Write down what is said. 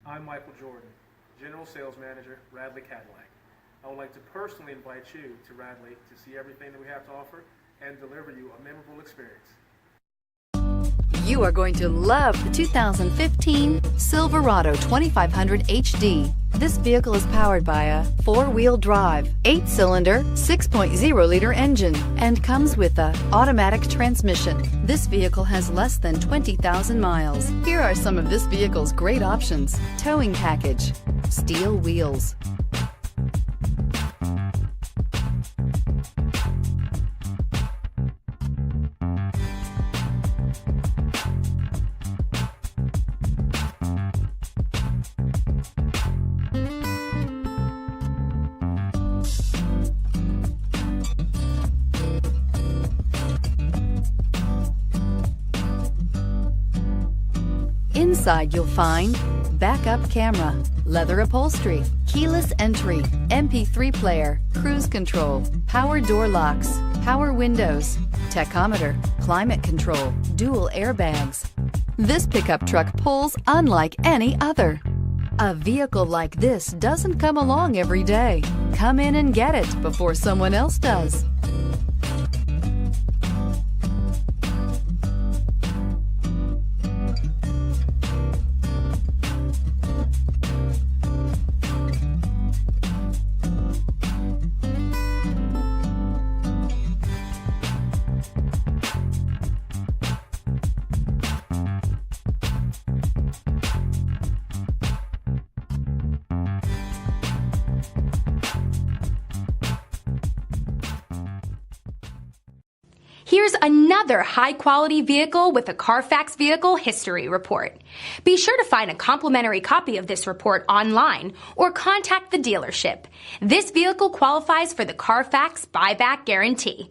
I'm Michael Jordan, General Sales Manager, Radley Cadillac. I would like to personally invite you to Radley to see everything that we have to offer and deliver you a memorable experience. You are going to love the 2015 Silverado 2500HD. This vehicle is powered by a 4-wheel drive, 8-cylinder, 6.0-liter engine and comes with an automatic transmission. This vehicle has less than 20,000 miles. Here are some of this vehicle's great options: towing package, steel wheels, Inside you'll find backup camera, leather upholstery, keyless entry, MP3 player, cruise control, power door locks, power windows, tachometer, climate control, dual airbags. This pickup truck pulls unlike any other. A vehicle like this doesn't come along every day. Come in and get it before someone else does. Here's another high-quality vehicle with a Carfax Vehicle History Report. Be sure to find a complimentary copy of this report online or contact the dealership. This vehicle qualifies for the Carfax Buyback Guarantee.